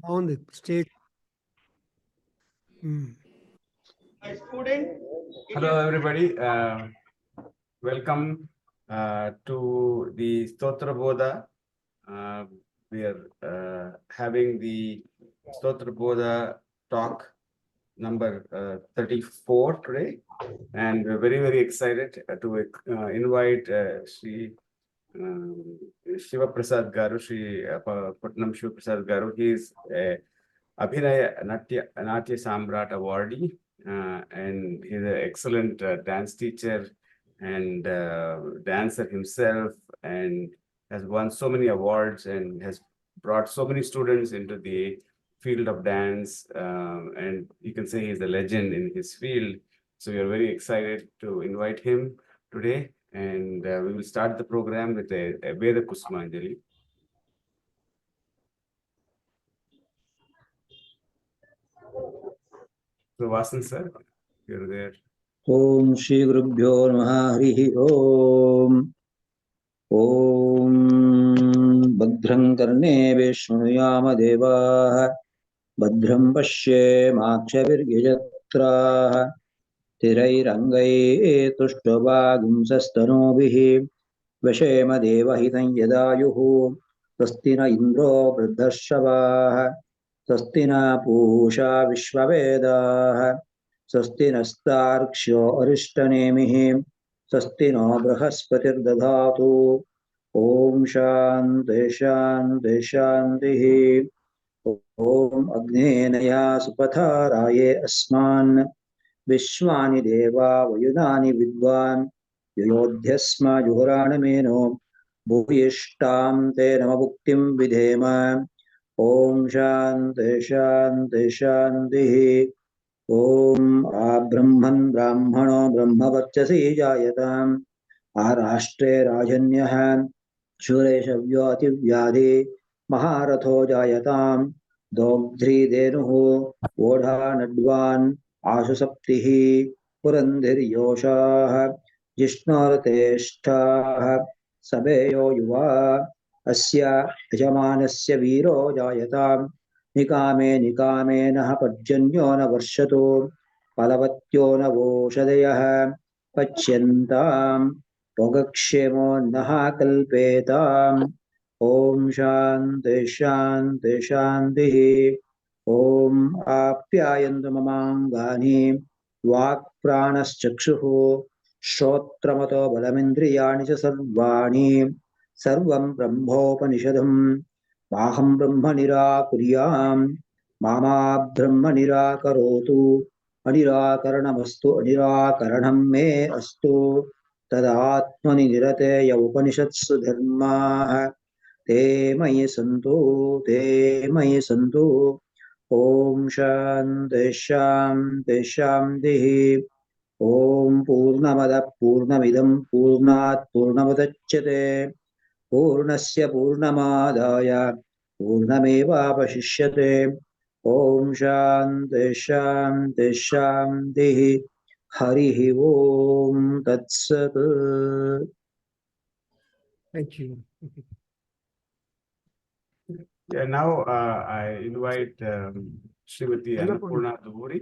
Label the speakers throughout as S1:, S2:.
S1: on the stage.
S2: Hello, everybody. Welcome to the Stotra Bodha. We are having the Stotra Bodha talk number 34 today, and we're very, very excited to invite Sri Shiva Prasad Garu, Sri Putnam Shiva Prasad Garu. He is a Abhinaya Natya Samrat awardee, and he's an excellent dance teacher and dancer himself, and has won so many awards and has brought so many students into the field of dance, and you can say he's a legend in his field. So we are very excited to invite him today, and we will start the program with a Veda Kusmanjali. So Vasan sir, you're there.
S3: Om Shri Gurubhyo Namaha Harihi Om. Om Bhadram Karneve Shrunuyama Devaha Bhadram Pashye Makshaviryajatraha Tirairangai Tushtabhagumsastanobihi Vashema Devahitam Yadayuhu Swastina Indro Vruddhashavaha Swastina Pusha Vishvavedaha स्वस्ति नस्तार्क्ष्यो अरिष्टनेमिः स्वस्ति no बृहस्पतिर्दधातु ओम शान्ति शान्ति शान्तिः ओम अग्नेनया सुपथाराये अस्मान् विश्वानि देवा वयुनानि विद्वान् युयोध्यस्म जुहुराणमेनो भूयिष्ठां ते नमभुक्तिं विधेम ओम शान्ति शान्ति शान्तिः ओम आब्रह्मन् ब्राह्मणो ब्रह्मवर्चसी जायताम् आराष्ट्रे राजन्यः शूरेशव्योऽतिव्याधि महारथो जायताम् दोग्ध्रीधेनुः वोढानड्वान् आशुसप्तिः पुरन्धिर्योषाः जिष्णोरतेष्ठाः सभेयो युवा अस्य यजमानस्य वीरो जायताम् निकामे निकामे नः पर्जन्यो न वर्षतो फलवत्यो न वोषधयः पच्यन्ताम् योगक्षेमो नः कल्पेताम् ओम शान्ति शान्ति शान्तिः ओम आप्यायन्तु ममाङ्गानि वाक्प्राणश्चक्षुः श्रोत्रमतो बलमिन्द्रियाणि च सर्वाणि सर्वं ब्रह्मोपनिषदम् माहं ब्रह्म निराकुर्याम् मामा ब्रह्म निराकरोतु अनिराकरणमस्तु अनिराकरणं मे अस्तु तदात्मनि निरतेय उपनिषत्सु धर्माः ते मयि सन्तु ओम शान्ति शान्ति शान्तिः ओम पूर्णमदः पूर्णमिदं पूर्णात् पूर्णमुदच्यते पूर्णस्य पूर्णमादाय पूर्णमेवावशिष्यते ओम शान्ति शान्ति शान्तिः हरिः ओम तत्सत्।
S1: Thank you.
S2: Yeah, now I invite Srimati Annapurna Duburi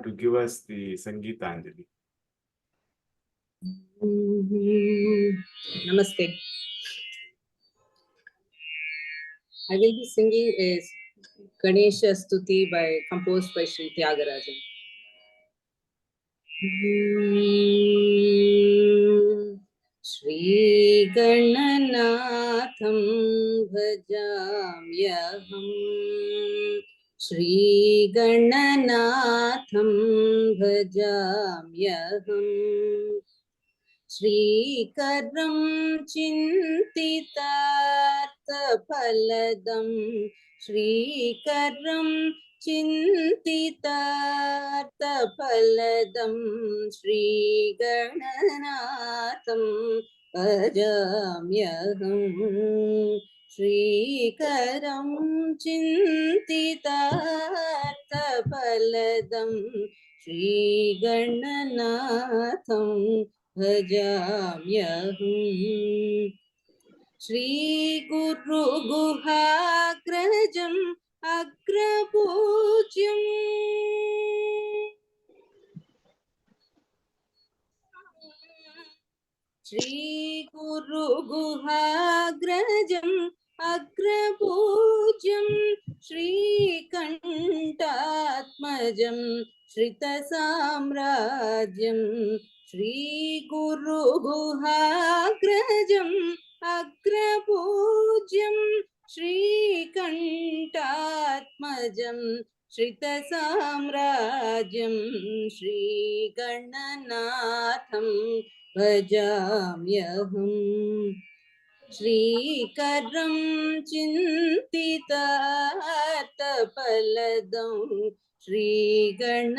S2: to give us the Sangeetanjali.
S4: Namaste. I will be singing a Ganesha Stuti composed by Sri Tyagarajan. Shri Gananatham bhajamyaham Shri Gananatham bhajamyaham Shrikaram Chintitarthapaladam Shrikaram Chintitarthapaladam Shri Gananatham bhajamyaham Shrikaram Chintitarthapaladam Shri Gananatham भजाम्यहम् Shri Guru गुहाग्रजम् अग्रपूज्यम् श्रीगुरुगुहाग्रजम् अग्रपूज्यं श्रीकण्ठात्मजं श्रितसाम्राज्यं श्रीगुरुगुहाग्रजम् अग्रपूज्यं श्रीकण्ठात्मजं श्रितसाम्राज्यं श्रीगणनाथं भजाम्यहम् श्रीकरं चिन्तितार्थफलदं श्रीगणनाथं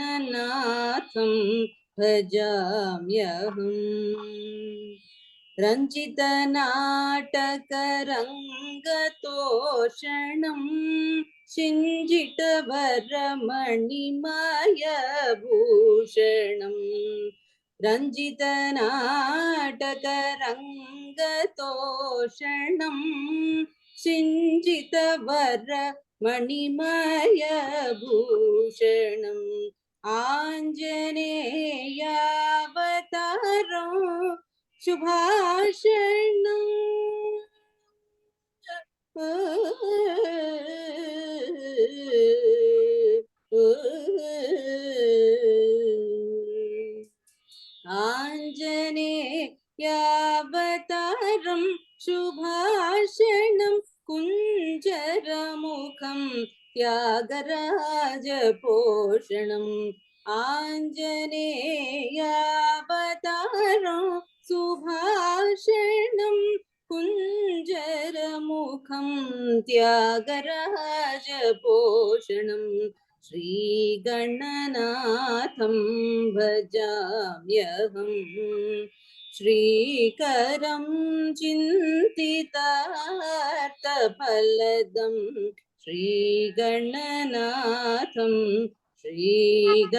S4: भजाम्यहम् रञ्जितनाटकरङ्गतोषणं सिञ्जितवरमणिमयभूषणम् रञ्जितनाटकरङ्गतोषणं सिञ्जितवरमणिमयभूषणम् आञ्जनेयावतारो शुभाषणम् आञ्जनेयावतारं शुभाषणं कुञ्जरमुखं त्यागराजपोषणम् आञ्जनेयावतारं सुभाषणं कुञ्जरमुखं त्यागराजपोषणम् श्रीगणनाथं भजाम्यहम् श्रीकरं चिन्तितार्थफलदं श्रीगणनाथं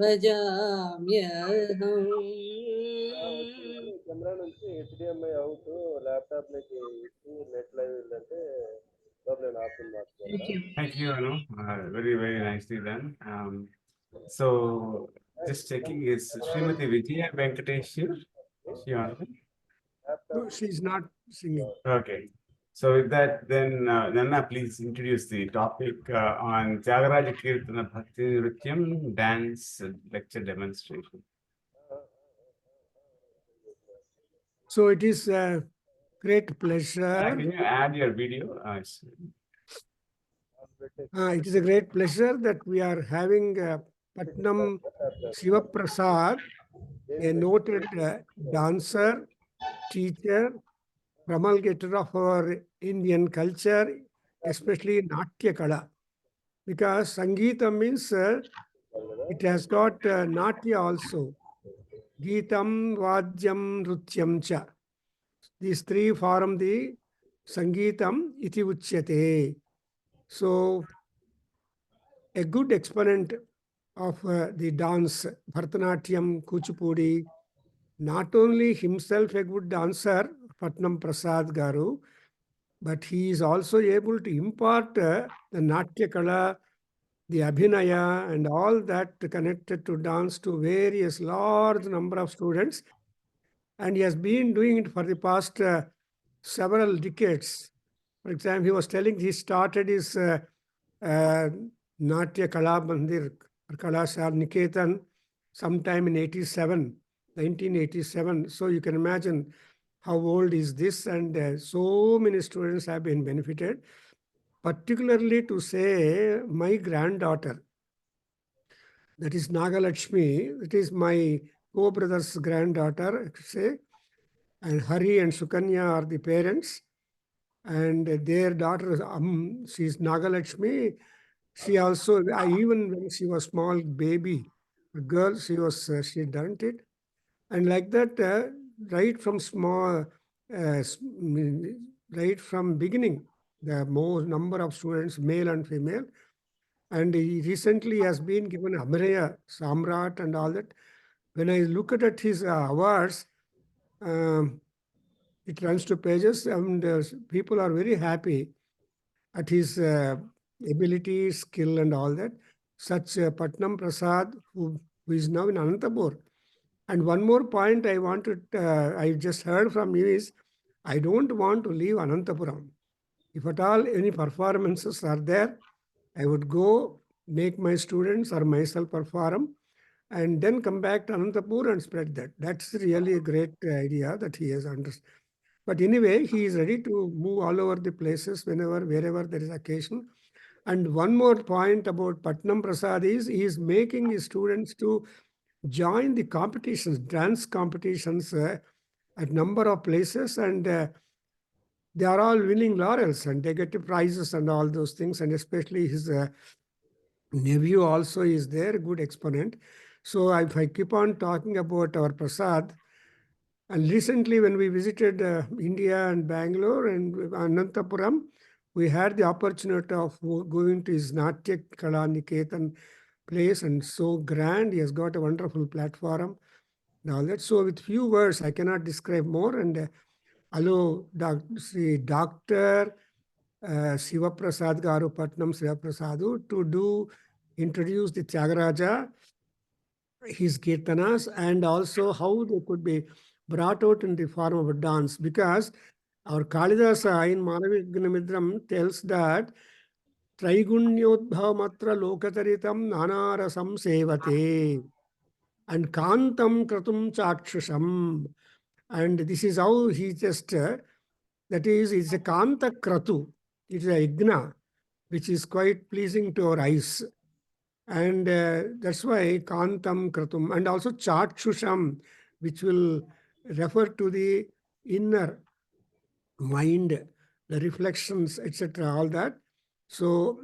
S4: भजाम्यहम्
S1: camera నుంచి HDMI out laptop లోకి net live వెళ్ళంటే problem option మార్చుకోవాలి.
S2: Thank you, Anu. Very, very nicely done. So, just checking, is Srimati Vijaya Venkatesh here? Is she on?
S5: No, she's not singing.
S2: Okay. So with that, then Nanna, please introduce the topic on Tyagaraja Kirtana Bhakti Nrityam dance lecture demonstration.
S5: So it is a great pleasure.
S2: Can you add your video?
S5: It is a great pleasure that we are having Patnam Shivaprasad, a noted dancer, teacher, promulgator of our Indian culture, especially Natya Kala. Because Sangeeta means it has got Natya also. Geetam, Vadyam, Nrutyam cha. These three form the Sangeetam iti uchyate. So, a good exponent of the dance, Bharatanatyam, Kuchipudi, not only himself a good dancer, Patnam Prasad Garu, but he is also able to impart the Natya Kala, the Abhinaya, and all that connected to dance to various large number of students. And he has been doing it for the past several decades. For example, he was telling he started his Natya Kala Mandir, Kalashar Niketan, sometime in 1987. So you can imagine how old is this, and so many students have been benefited. Particularly to say, my granddaughter, that is Nagalakshmi, it is my co-brother's granddaughter, I could say, and Hari and Sukanya are the parents, and their daughter, she is Nagalakshmi. She also, even when she was small baby, a girl, she done it. And like that, right from small, right from beginning, the more number of students, male and female, and he recently has been given Abhinaya, Samrat and all that. When I look at his awards, it runs to pages, and people are very happy. at his ability, skill, and all that. Such Patnam Prasad, who is now in Anantapur. And one more point I wanted, I just heard from you is, I don't want to leave Anantapuram. If at all any performances are there, I would go make my students or myself perform and then come back to Anantapur and spread that. That's really a great idea that he has understood. But anyway, he is ready to move all over the places whenever, wherever there is occasion. And one more point about Patnam Prasad is he is making his students to join the competitions, dance competitions at number of places, and they are all winning laurels and they get the prizes and all those things. And especially his nephew also is there, good exponent. So if I keep on talking about our Prasad, and recently when we visited India and Bangalore and Anantapuram, we had the opportunity of going to his Natya Kala Niketan place, and so grand. He has got a wonderful platform and all that. So with few words, I cannot describe more. And hello, Dr. Sivaprasad Garu, Patnam Sivaprasadu, to introduce the Tyagaraja, his kirtanas, and also how they could be brought out in the form of a dance. Because our Kalidasa in Manavignamidram tells that Traigunyodbhavamatra lokataritam nanarasam sevate and kantam kratum chakshusam. And this is how he just, that is, it's a kanta kratu. It's a yagna, which is quite pleasing to our eyes. And that's why kantam kratum, and also chakshusham, which will refer to the inner mind, the reflections, etc., all that. So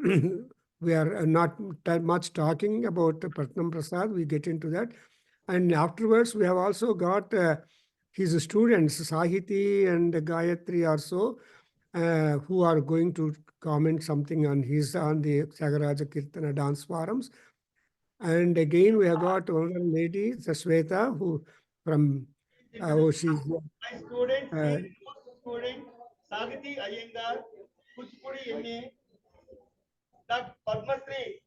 S5: we are not much talking about Patnam Prasad. We get into that. And afterwards, we have also got his students, Sahiti and Gayatri also, who are going to comment something on the Tyagaraja Kirtana dance forums. And again, we have got another lady, Sweta, who from, she's...
S6: My student, student, Sagati Iyengar, Kuchipudi MA, Dr. Padmasri,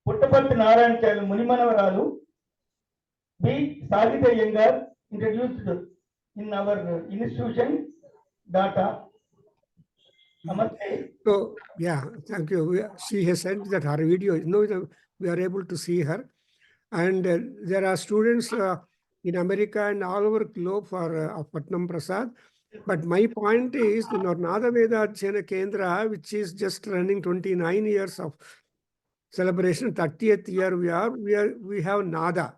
S6: Puttaparthi Narayan Chalu, Munimanavaralu, B. Sagati Iyengar, introduced in our institution, data. Namaste.
S5: So, yeah, thank you. She has sent that her video. We are able to see her. And there are students in America and all over globe for Patnam Prasad. But my point is, Nada Veda Adhyayana Kendra, which is just running 29 years of celebration, 30th year we have Nada.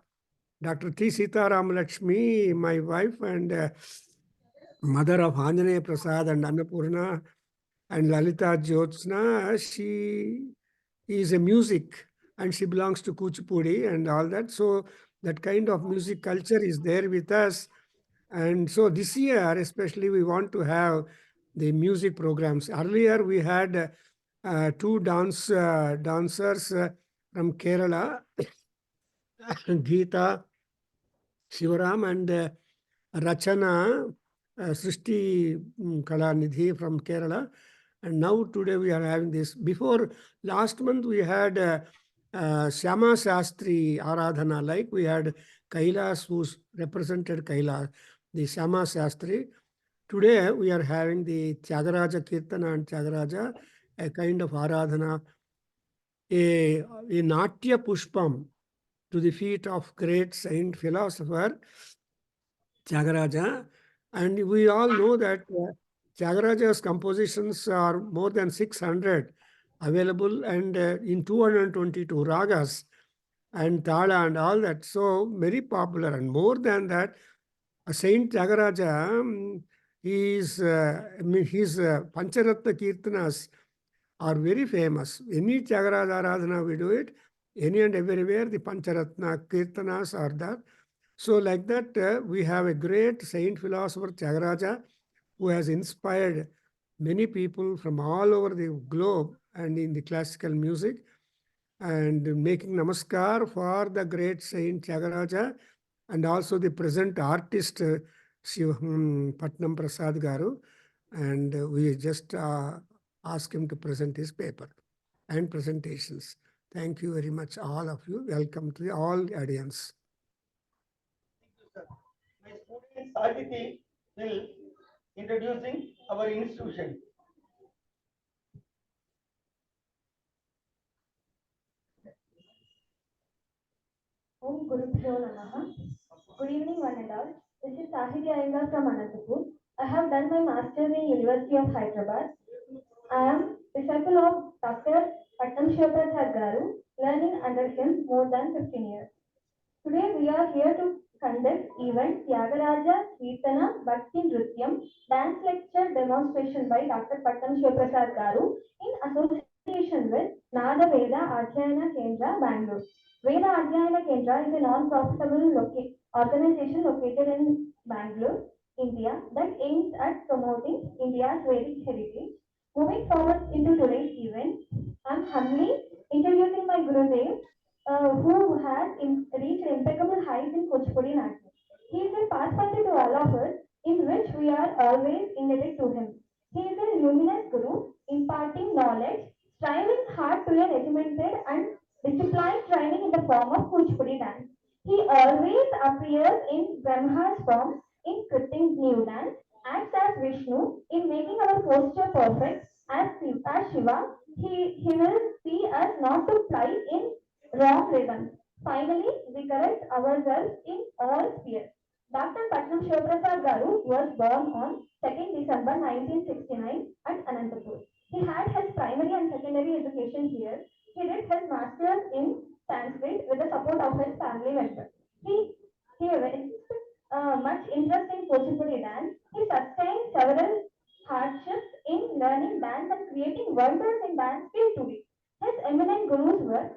S5: Dr. T. Sitaram Lakshmi, my wife and mother of Anjaneya Prasad and Annapurna and Lalita Jyotsna, she is a music and she belongs to Kuchipudi and all that. So that kind of music culture is there with us. And so this year, especially, we want to have the music programs. Earlier, we had two dancers from Kerala, Geeta Shivaram and Rachana Srishti Kalanidhi from Kerala. And now today we are having this. Before last month, we had Shyama Shastri Aradhana, like we had Kailas, who's represented Kailas, the Shyama Shastri. Today we are having the Tyagaraja Kirtana and Tyagaraja, a kind of Aradhana, a Natya Pushpam to the feet of great saint philosopher Tyagaraja. And we all know that Tyagaraja's compositions are more than 600 available and in 222 ragas and tala and all that. So very popular. And more than that, Saint Tyagaraja, his Pancharatna Kirtanas are very famous. Any Tyagaraja Aradhana we do it, any and everywhere the Pancharatna Kirtanas are there. So like that, we have a great saint philosopher Tyagaraja who has inspired many people from all over the globe and in the classical music, and making namaskar for the great saint Tyagaraja and also the present artist Patnam Prasad Garu. And we just ask him to present his paper and presentations. Thank you very much, all of you. Welcome to all audience.
S6: My student Saditi will introducing our institution.
S7: Om Gurubhyo Namaha. Good evening, one and all. This is Sahiti Iyengar from Anantapur. I have done my master's in University of Hyderabad. I am disciple of Dr. Patnam Shivaprasad Garu, learning under him more than 15 years. Today we are here to conduct event Tyagaraja Kirtana Bhakti Nrityam dance lecture demonstration by Dr. Patnam Shivaprasad Garu in association with Nada Veda Adhyayana Kendra, Bangalore. Veda Adhyayana Kendra is a non-profitable organization located in Bangalore, India, that aims at promoting India's Vedic heritage. Moving forward into today's event, I am humbly introducing my Gurudev, who has reached impeccable heights in Kuchipudi National. He is a pathfinder to all of us, in which we are always indebted to him. He is a luminous Guru, imparting knowledge, striving hard to a regimented and disciplined training in the form of Kuchipudi dance. He always appears in Brahma's form in scripting new dance, acts as Vishnu in making our posture perfect. As Shiva, he will see us not to fly in wrong rhythm. Finally, we correct ourselves in all spheres. Dr. Patnam Shivaprasad Garu was born on 2nd December 1969 at Anantapur. He had his primary and secondary education here. He did his master's in Sanskrit with the support of his family members. He evinced much interest in Kuchipudi dance. He sustained several hardships in learning dance and creating wonders in dance till today. His eminent gurus were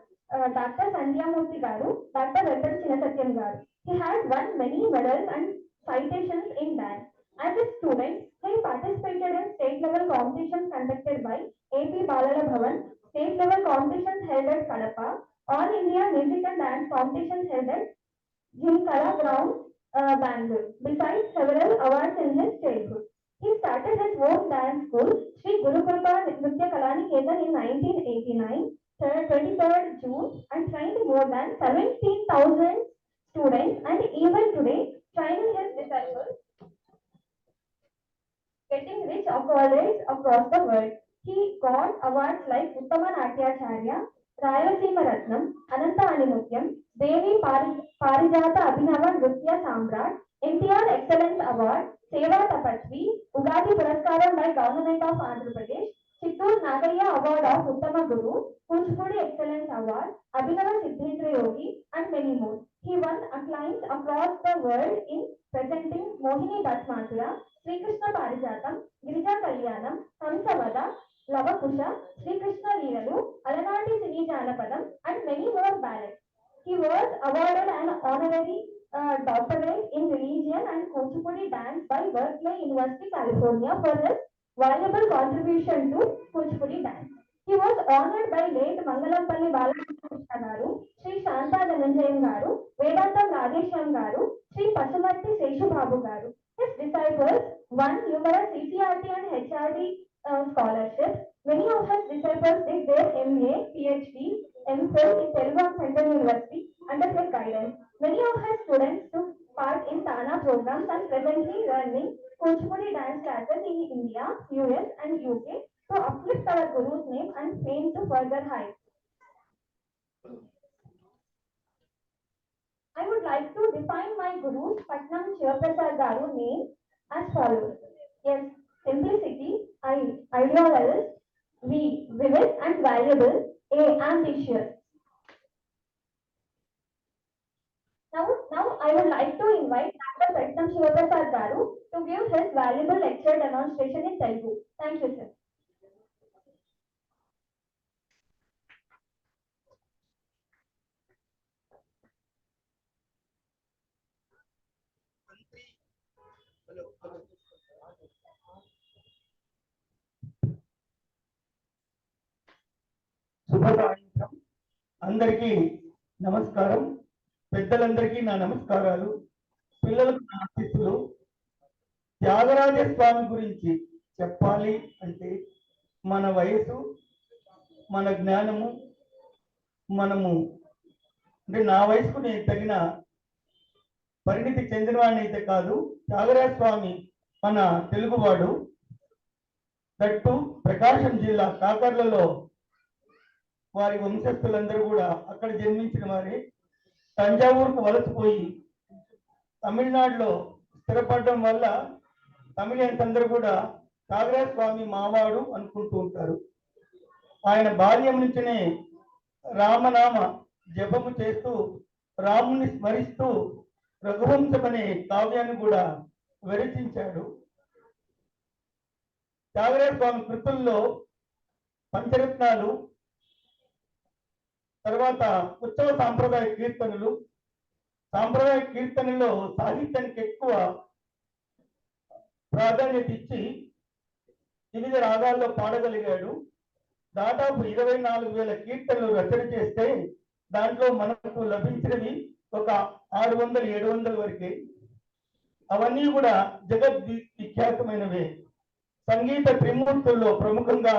S7: Dr. Sandhyamurthy Garu, Dr. Venkata Chinasatyam Garu. He had won many medals and citations in dance. As a student, he participated in state level competitions conducted by AP Balala Bhavan, state level competitions held at Kadapa, All India Music and Dance competitions held at Jimkala Ground, Bangalore, besides several awards in his childhood. He started his own dance school, Sri Guru Kripa Nritya Kalaniketan in 1989, 23rd June, and trained more than 17,000 students, and even today training his disciples, getting rich accolades across the world. He got awards like Uttama Natyacharya, Rayalaseema Ratnam, Ananta Animutyam, Devi Parijata Abhinava Nritya Samrat, NTR Excellence Award, Seva Tapasvi, Ugadi Puraskaram by Government of Andhra Pradesh, Chittur Nagaya Award of Uttama Guru, Kuchipudi Excellence Award, Abhinava Siddhendra Yogi, and many more. He won acclaims across the world in presenting Mohini Bhatmatura, Sri Krishna Parijatam, Girija Kalyanam, Hamsavada, Lavakusha, Sri Krishna Leelalu, Alanati Sini Janapadam, and many more ballads. He was awarded an honorary doctorate in religion and Kuchipudi dance by Berkeley University, California for his valuable contribution to Kuchipudi dance. He was honored by late Mangalampalli Balakrishna Garu, Sri Shanta Dhananjayam Garu, Vedantam Radheshyam Garu, Sri Pasumarthi Seshu Babu Garu. His disciples won numerous CCRT and HRD scholarships. Many of his disciples did their MA, PhD, MPhil in Telugu and Central University under his guidance. Many of his students took part in Tana programs and presently learning Kuchipudi dance classes in India, US, and UK to uplift our Guru's name and fame to further heights. I would like to define my Guru Patnam Shivaprasad Garu name as follows. Yes, simplicity, idealist, V, vivid and valuable, A, ambitious. Now I would like to invite Dr. Patnam Shivaprasad Garu to give his valuable lecture demonstration in Telugu. Thank you, sir.
S6: శుభసాయంత్రం. అందరికీ నమస్కారం. పెద్దలందరికీ నా నమస్కారాలు. పిల్లలకు నా ఆశీస్సులు. త్యాగరాజ స్వామి గురించి చెప్పాలి అంటే మన వయసు, మన జ్ఞానము, మనము అంటే నా వయసుకు నేను తగిన పరిణితి చెందినవాడిని అయితే కాదు. త్యాగరాజ స్వామి మన తెలుగువాడు, దట్టు ప్రకాశం జిల్లా కాకర్లలో వారి వంశస్థులందరూ కూడా అక్కడ జన్మించిన వారే. తంజావూరుకు వలసపోయి తమిళనాడులో స్థిరపడడం వల్ల తమిళన్స్ అందరూ కూడా త్యాగరాజ స్వామి మావాడు అనుకుంటూ ఉంటారు. ఆయన బాల్యం నుంచినే రామనామ జపము చేస్తూ రాముని స్మరిస్తూ రఘువంశం అనే కావ్యాన్ని కూడా విరచించాడు. త్యాగరాజ స్వామి కృతుల్లో పంచరత్నాలు, తర్వాత ఉత్సవ సాంప్రదాయ కీర్తనలు, సాంప్రదాయ కీర్తనలో సాహిత్యానికి ఎక్కువ ప్రాధాన్యత ఇచ్చి వివిధ రాగాల్లో పాడగలిగాడు. దాదాపు 24,000 కీర్తనలు రచన చేస్తే దాంట్లో మనకు లభించినవి ఒక 600-700 వరకే. అవన్నీ కూడా జగద్విఖ్యాతమైనవే. సంగీత త్రిమూర్తుల్లో ప్రముఖంగా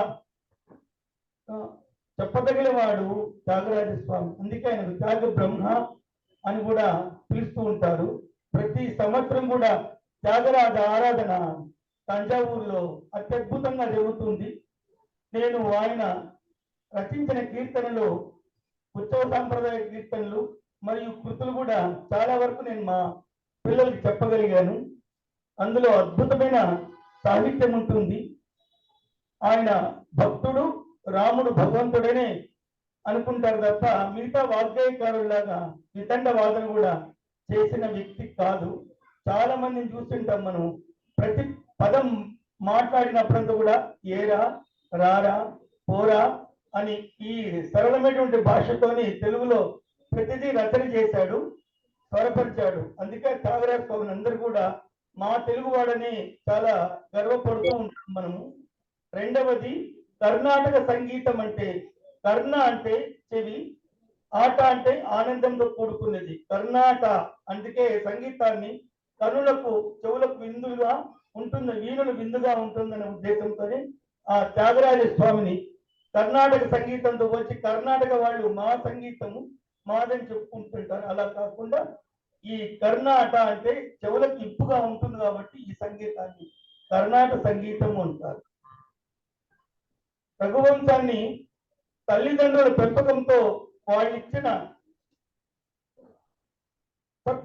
S6: చెప్పదగిన వాడు త్యాగరాజ స్వామి. అందుకే ఆయన త్యాగ బ్రహ్మ అని కూడా పిలుస్తూ ఉంటారు. ప్రతి సంవత్సరం కూడా త్యాగరాజ ఆరాధన తంజావూరులో అత్యద్భుతంగా జరుగుతుంది. నేను ఆయన రచించిన కీర్తనలు, ఉత్సవ సాంప్రదాయ కీర్తనలు మరియు కృతులు కూడా చాలా వరకు నేను మా పిల్లలకి చెప్పగలిగాను. అందులో అద్భుతమైన సాహిత్యం ఉంటుంది. ఆయన భక్తుడు, రాముడు భగవంతుడనే అనుకుంటారు తప్ప మిగతా వాగ్గేయకారులాగా వితండ వాదన కూడా చేసిన వ్యక్తి కాదు. చాలా మందిని చూస్తుంటాం మనం. ప్రతి పదం మాట్లాడినప్పుడంతా కూడా ఏరా, రారా, పోరా అని ఈ సరళమైనటువంటి భాషతోని తెలుగులో ప్రతిదీ రచన చేశాడు, స్వరపరిచాడు. అందుకే త్యాగరాజ స్వామిని అందరూ కూడా మా తెలుగు వాడని చాలా గర్వపడుతూ ఉంటాం మనము. రెండవది, కర్ణాటక సంగీతం అంటే, కర్ణ అంటే చెవి, ఆట అంటే ఆనందంతో కూడుకున్నది. కర్ణాట అందుకే సంగీతాన్ని కనులకు చెవులకు విందుగా ఉంటుంది, వీణులు విందుగా ఉంటుందనే ఉద్దేశంతోనే ఆ త్యాగరాజ స్వామిని కర్ణాటక సంగీతంతో వచ్చి కర్ణాటక వాళ్ళు మా సంగీతము మాదని చెప్పుకుంటుంటారు. అలా కాకుండా ఈ కర్ణాట అంటే చెవులకు ఇప్పుగా ఉంటుంది కాబట్టి ఈ సంగీతాన్ని కర్ణాటక సంగీతము అంటారు. రఘువంశాన్ని తల్లిదండ్రుల పెంపకంతో వాళ్ళు ఇచ్చిన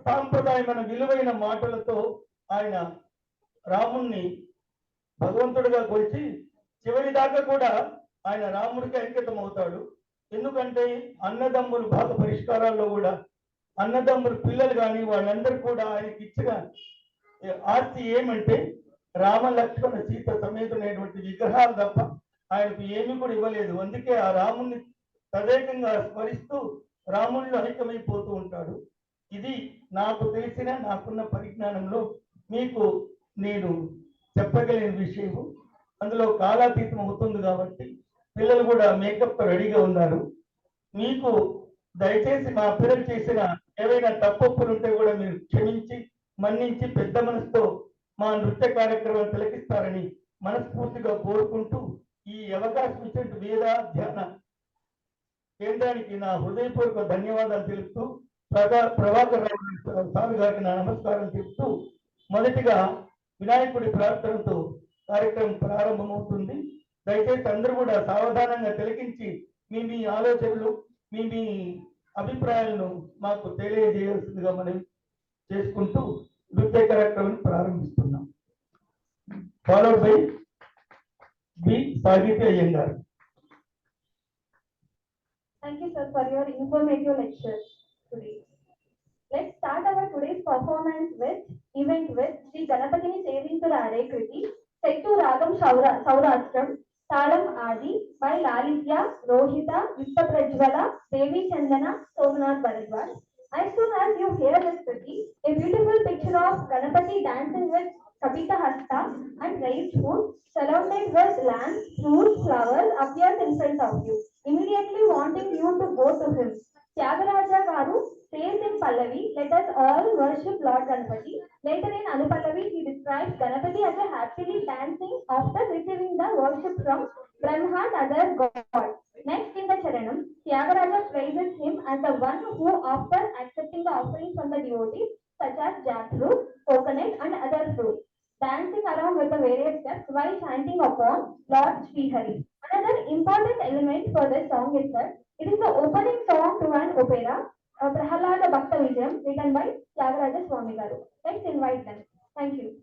S6: సాంప్రదాయమైన విలువైన మాటలతో ఆయన రాముణ్ణి భగవంతుడిగా కొలిచి చివరి దాకా కూడా ఆయన రాముడికి అంకితం అవుతాడు. ఎందుకంటే అన్నదమ్ములు భాగ పరిష్కారాల్లో కూడా అన్నదమ్ములు పిల్లలు కానీ వాళ్ళందరూ కూడా ఆయనకి ఇచ్చిన ఆస్తి ఏమంటే రామ లక్ష్మణ సీత సమేతమైనటువంటి విగ్రహాలు తప్ప ఆయనకు ఏమీ కూడా ఇవ్వలేదు. అందుకే ఆ రాముణ్ణి తదేకంగా స్మరిస్తూ రాముళ్ళు ఐక్యమైపోతూ ఉంటాడు. ఇది నాకు తెలిసిన, నాకున్న పరిజ్ఞానంలో మీకు నేను చెప్పగలిగిన విషయము. అందులో కాలాతీతం అవుతుంది కాబట్టి పిల్లలు కూడా మేకప్ రెడీగా ఉన్నారు. మీకు దయచేసి మా పిల్లలు చేసిన ఏవైనా తప్పొప్పులు ఉంటే కూడా మీరు క్షమించి మన్నించి పెద్ద మనసుతో మా నృత్య కార్యక్రమం తిలకిస్తారని మనస్ఫూర్తిగా కోరుకుంటూ ఈ అవకాశం ఇచ్చిన వేద ధ్యాన కేంద్రానికి నా హృదయపూర్వక ధన్యవాదాలు తెలుపుతూ ప్రభాకర్ రావు సార్ గారికి నా నమస్కారం చెప్తూ మొదటిగా వినాయకుడి ప్రార్థనతో కార్యక్రమం ప్రారంభమవుతుంది. దయచేసి అందరూ కూడా సావధానంగా తిలకించి మీ ఆలోచనలు, మీ అభిప్రాయాలను మాకు తెలియజేయాల్సిందిగా మనం చేసుకుంటూ నృత్య కార్యక్రమం ప్రారంభిస్తున్నాం. ఫాలోడ్ బై బి సాహిత్య Iyengar.
S7: Thank you, sir, for your informative lecture today. Let's start our today's performance event with Sri Ganapatini Sevintula Ade Kriti, Settu Ragam Saurashtam, Talam Adi by Lalitya, Rohita, Vishwaprajwala, Devi Chandana, Somnath Bharadwaj. As soon as you hear this kriti, a beautiful picture of Ganapati dancing with Kapita Hasta and raised food, surrounded with land, fruits, flowers, appears in front of you, immediately wanting you to go to him. Tyagaraja Garu says in Pallavi, let us all worship Lord Ganapati. Later in Anupallavi, he describes Ganapati as a happily dancing after receiving the worship from Brahma one heart, other God. Next in the Charanam, Tyagaraja praises him as the one who, after accepting the offerings from the devotees, such as jackfruit, coconut, and other fruits, dancing around with the various steps while chanting upon Lord Sri Hari. Another important element for this song is that it is the opening song to an opera, Prahalada Bhakta Vijayam, written by Tyagaraja Swami Garu. Let's invite them. Thank you.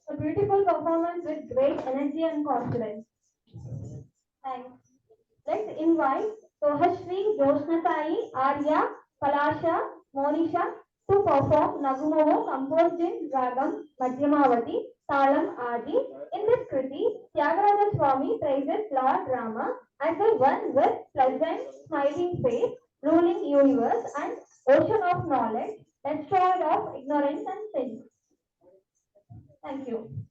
S7: A beautiful performance with great energy and confidence. Thanks. Let's invite Sohashri, Joshnasai, Arya, Palasha, Monisha to perform Nagumovo composed in Ragam Madhyamavati, Talam Adi. In this kriti, Tyagaraja Swami praises Lord Rama as the one with pleasant, smiling face, ruling universe and ocean of knowledge, destroyed of ignorance and sin. Thank you.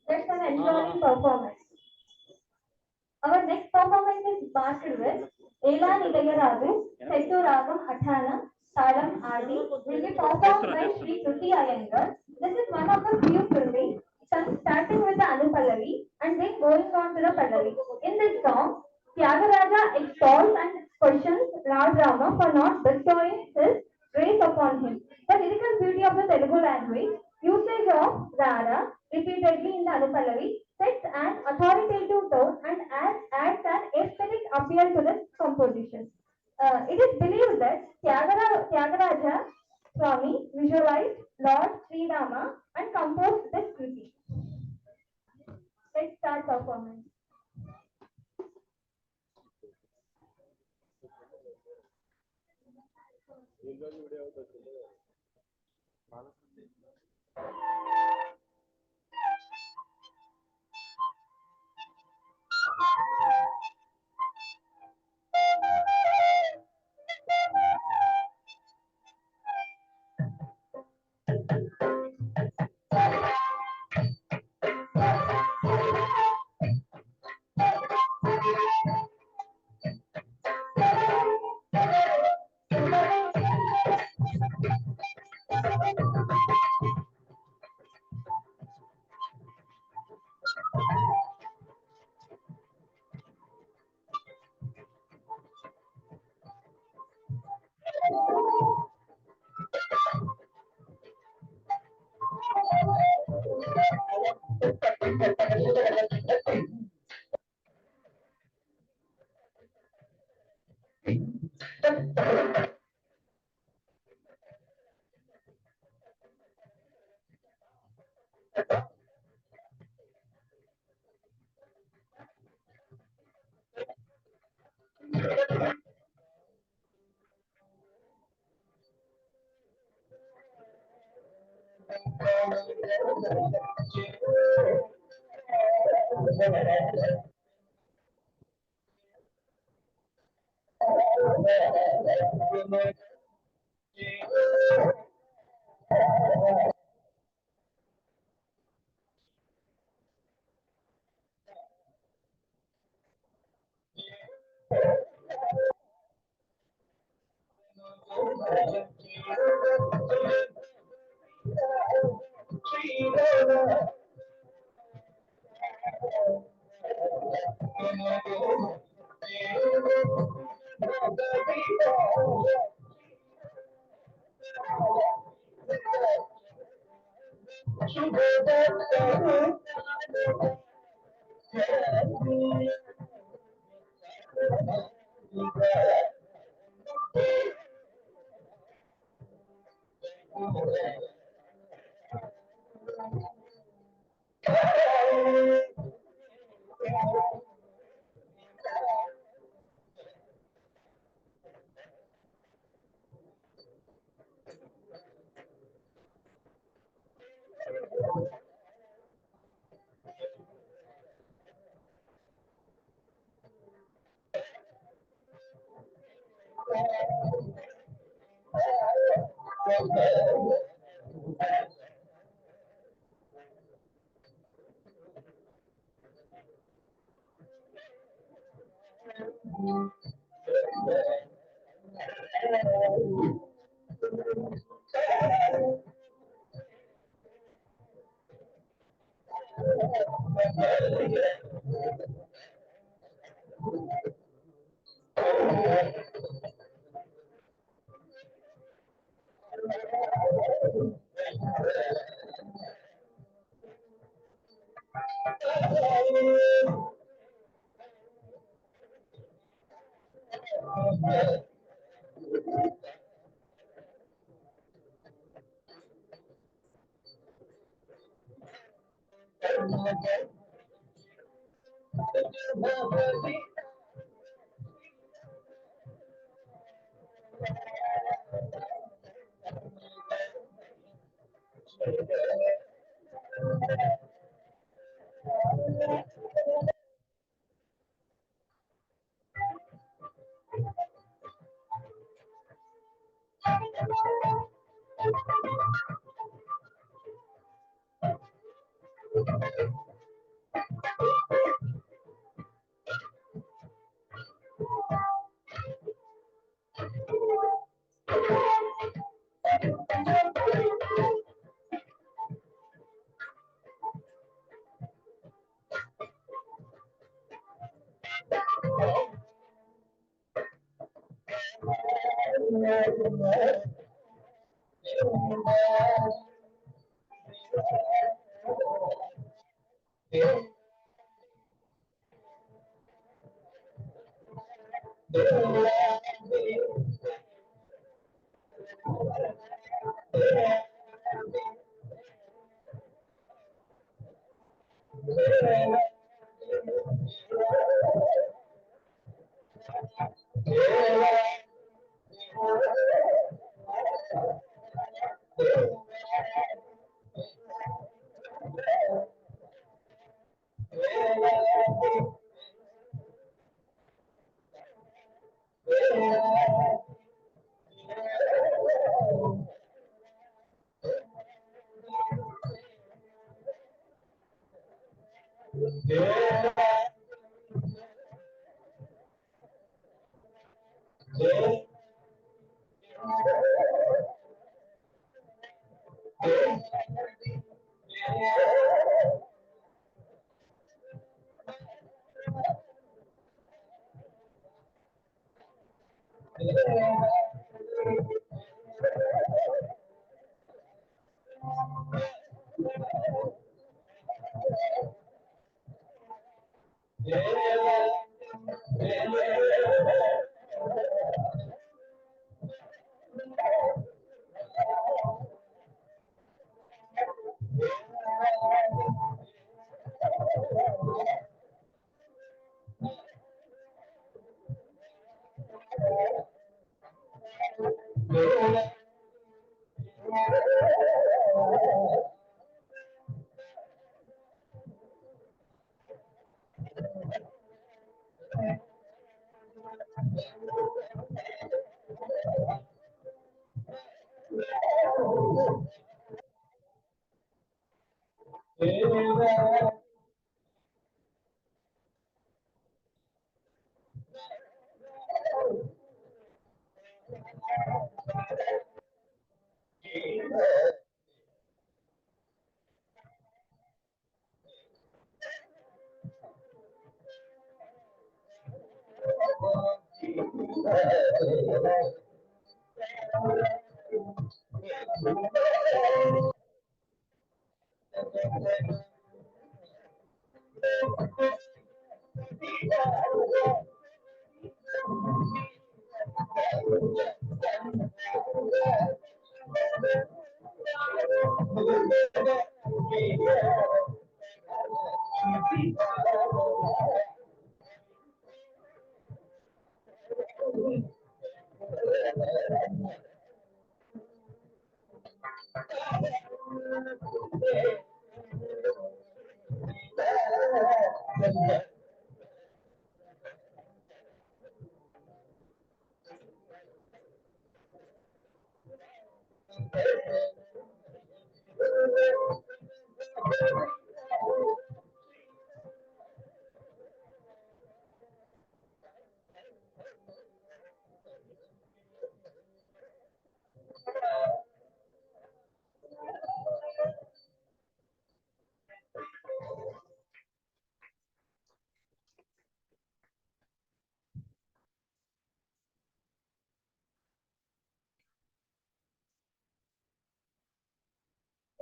S7: That's an enjoying performance. Our next performance is marked with Ela Nidayaradu, Settu Ragam Athana, Talam Adi, will be performed by Sri Kruti Iyengar. This is one of the few Kruti songs starting with the Anupallavi and then going on to the Pallavi. In this song, Tyagaraja extols and questions Lord Rama for not bestowing his grace upon him. The lyrical beauty of the Telugu language, usage of Rara repeatedly in the Anupallavi, sets an authoritative tone and adds an aesthetic appeal to the composition. It is believed that Tyagaraja Swami visualized Lord Sri Rama and composed this Kriti. Let's start performance.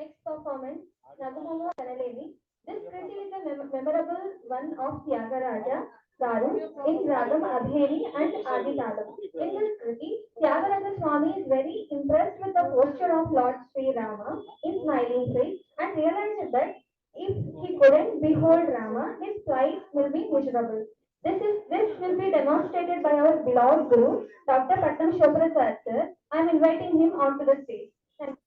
S7: Next performance, Nagabanga Kanalevi. This kriti is a memorable one of Tyagaraja Garu in Ragam Abheri and Aditalam. In this kriti, Tyagaraja Swami is very impressed with the posture of Lord Sri Rama in smiling face and realizes that if he couldn't behold Rama, his plight will be miserable. This will be demonstrated by our beloved Guru, Dr. Pattam Shoprasad sir. I am inviting him onto the stage. Thank you.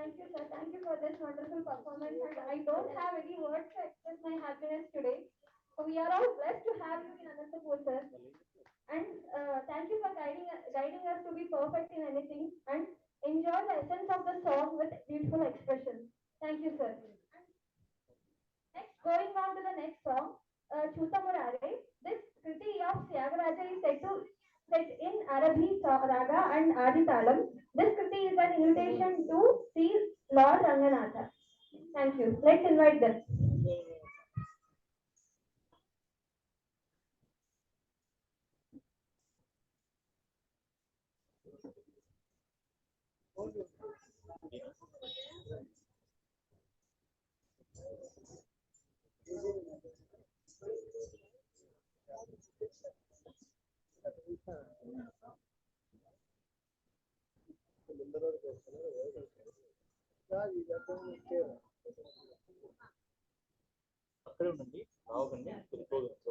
S7: Thank you, sir. Thank you for this wonderful performance. And I don't have any words to express my happiness today. So we are all blessed to have you in Anantapur, sir. And thank you for guiding us to be perfect in anything and enjoy the essence of the song with beautiful expression. Thank you, sir. Next, going on to the next song, Chuta Murare. This Kriti of Tyagaraja is set in Arabhi Raga and Adi Talam. This kriti is an invitation to see Lord Ranganatha. Thank you. Let's invite them.
S8: అక్కడే ఉండండి, రావకండి, వెళ్ళిపోగలరు.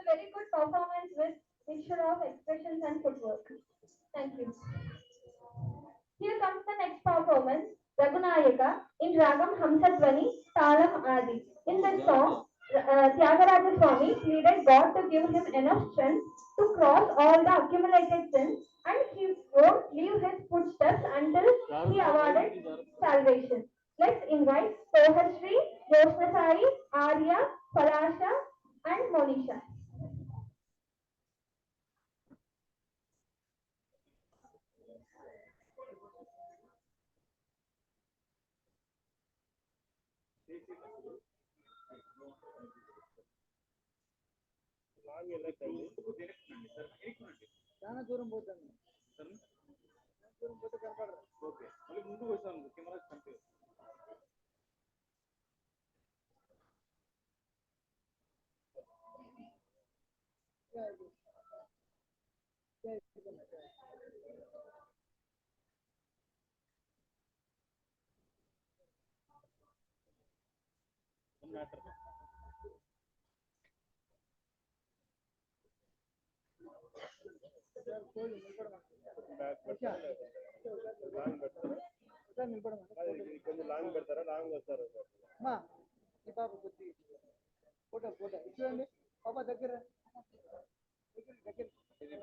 S7: a very good performance with mixture of expressions and footwork. Thank you. Here comes the next performance, Raghunayaka, in Ragam Hamsadvani, Talam Adi. In this song, Tyagaraja Swami pleaded God to give him enough strength to cross all the accumulated sins, and he won't leave his footsteps until he awarded salvation. Let's invite Sohasri, Joshnasari, Arya, Falasha, and Monisha.
S8: చాలా దూరం పోతాను దూరం పోతే కనపడరు. Okay మళ్ళీ ముందుకు వచ్చాను camera కంటే
S1: కొంచెం లాంగ్ పెడతారా? లాంగ్ వస్తారు
S8: అమ్మా ఈ పాప కొద్ది ఫోటో ఫోటో చూడండి పాప దగ్గర దగ్గర దగ్గర
S1: కొంచెం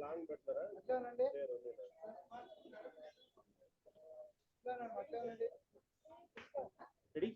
S1: లాంగ్ పెడతారా?
S8: అట్లానండి అట్లానండి రెడీ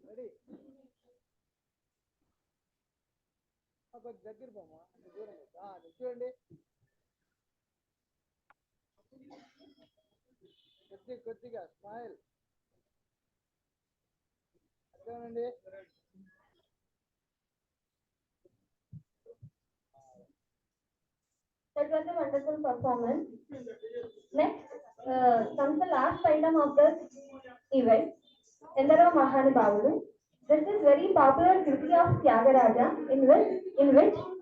S8: రెడీ కొంచెం దగ్గర పోమా దూరం చూడండి కొద్దిగా smile అర్థమేనండి.
S7: That was a wonderful performance. Next comes the last item of the event, Endaro Mahanubhavudu. This is very popular Kriti of Tyagaraja in which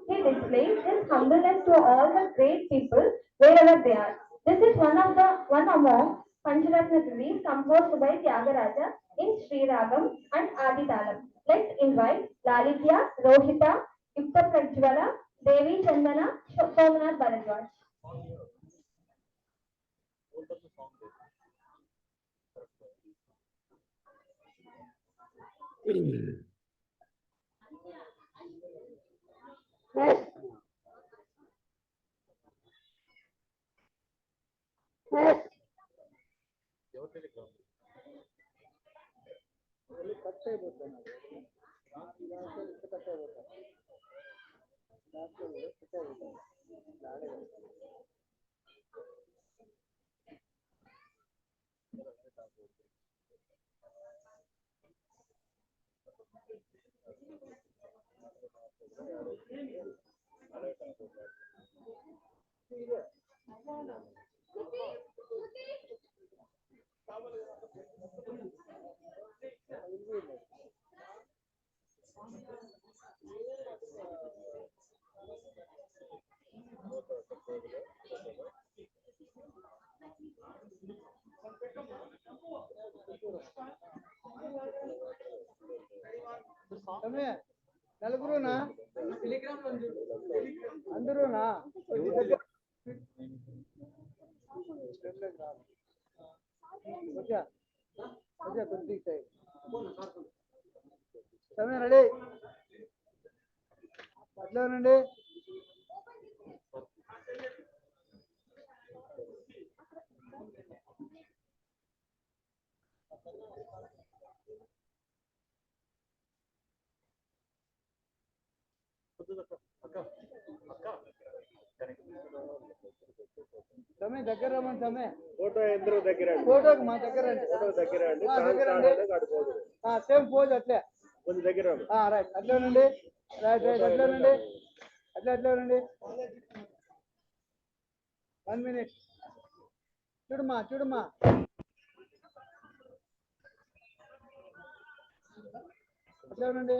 S7: he displays his humbleness to all the great people wherever they are. This is one among Pancharatna Kritis composed by Tyagaraja in Sri Ragam and Adi Talam. Let's invite Lalitya, Rohita, Yukta Prajwala, Devi Chandana, Somnath Bharadwaj.
S8: Cut అయిపోతాను cut అయిపోతాను నలుగురునా అందరూనా కొద్దిగా సమయం ready అట్లానండి. సమయం దగ్గర రమ్మని సమయం
S1: photo ఇద్దరు దగ్గర
S8: ఫోటోకి మా దగ్గర
S1: దగ్గర
S8: సేమ్ పోజ్ అట్లే
S1: కొంచెం దగ్గర
S8: రైట్ అట్లేనండి రైట్ అట్లేనండి అట్లేనండి 1 minute చూడమ్మా అట్లేనండి.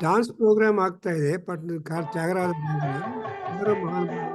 S5: డాన్స్ ప్రోగ్ರಾಮ್ ಆಗ್ತಾ ಇದೆ ತ್ಯಾಗರಾಜ అందరూ మహానుభావులు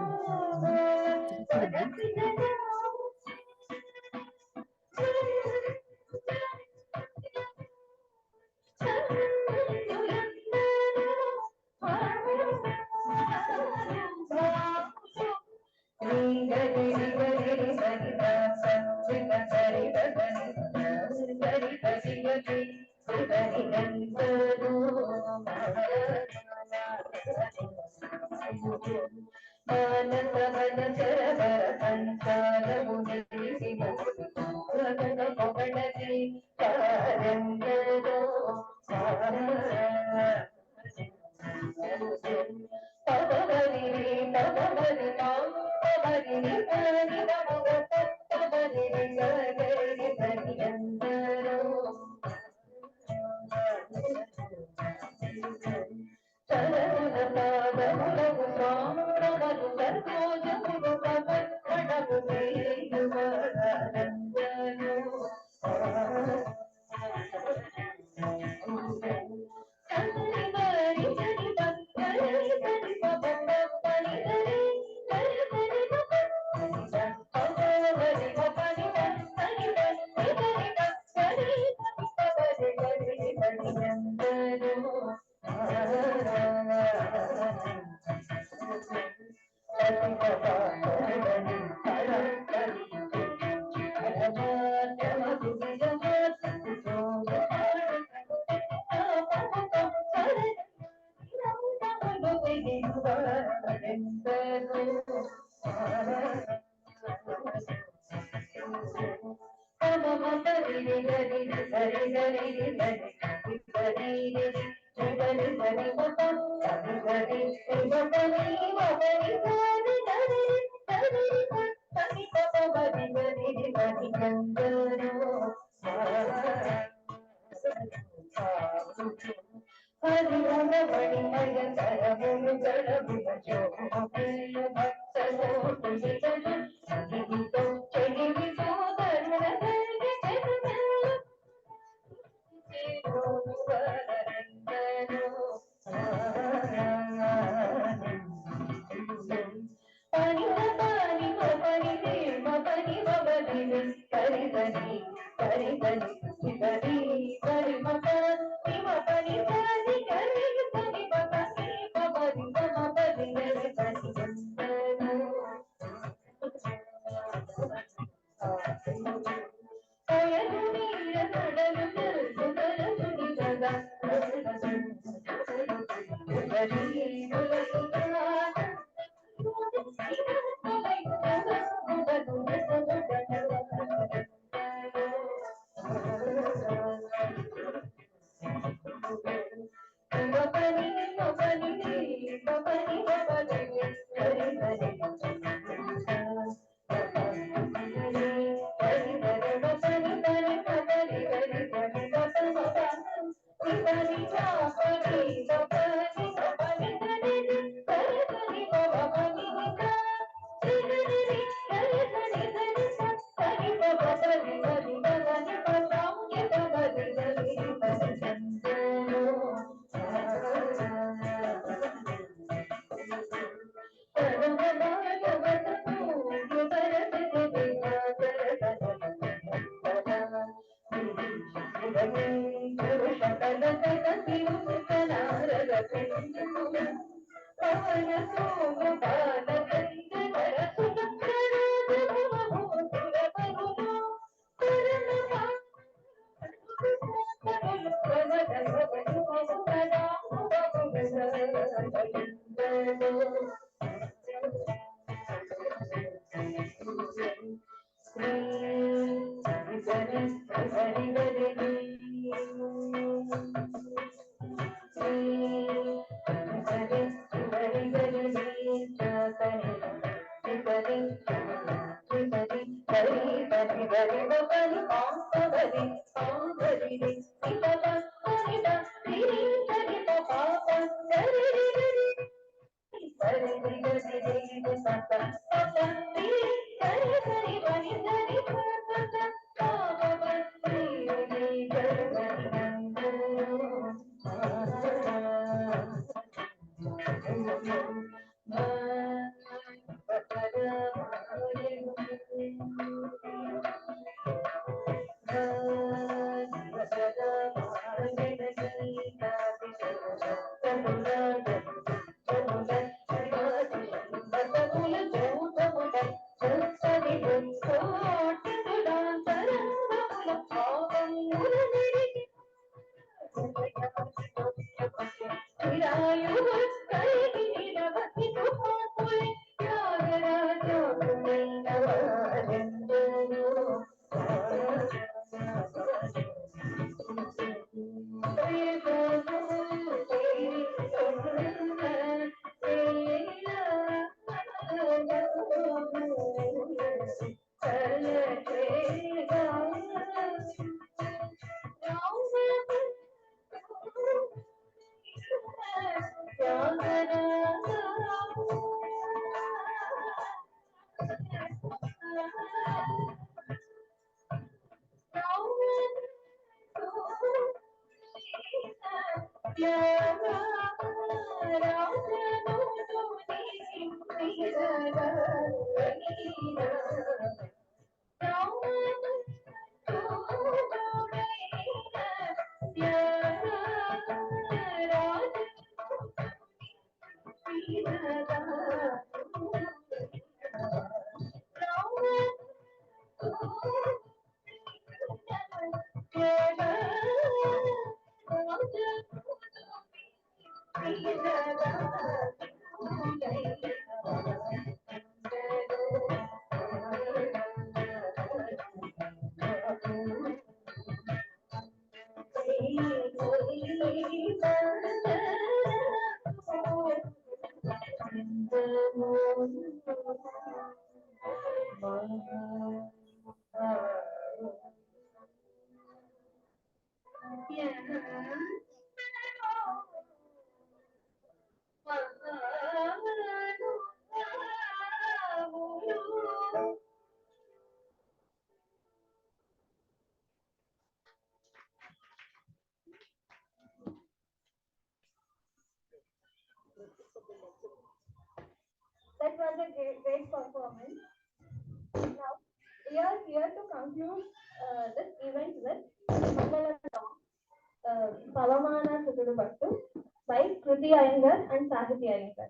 S7: That was a great performance. Now, we are here to conclude this event with Mangala song, Pavamana Sutudu Pattu by Kruti Iyengar and Sahiti Iyengar.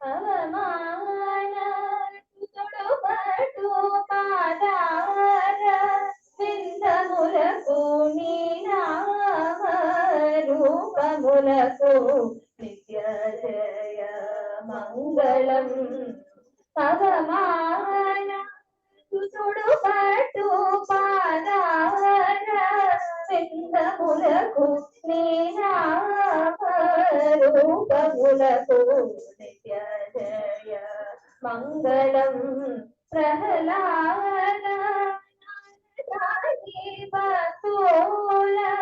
S7: Pavamana Sutudu Pattu Padara Vindamulaku Neenama Rupamulaku Nitya Jaya Mangalam. Pavamana Sutudu Pattu Padara Vindamulaku Neenama Rupamulaku Nitya Jaya Mangalam. Prahalada Batola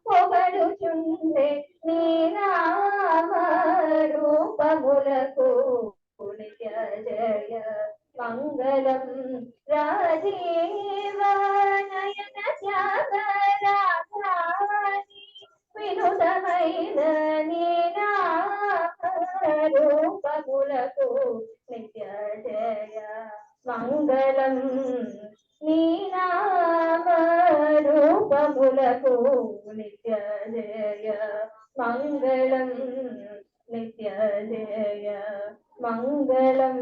S7: Pogaduchunde Neenama Rupamulaku Nitya Jaya Mangalam. Rajiva Nayana Tyagaraghani Vinudamaina Neenama Rupamulaku Nitya Jaya Mangalam. Neenama Rupamulaku Nitya Jaya Mangalam. Nitya Jaya Mangalam.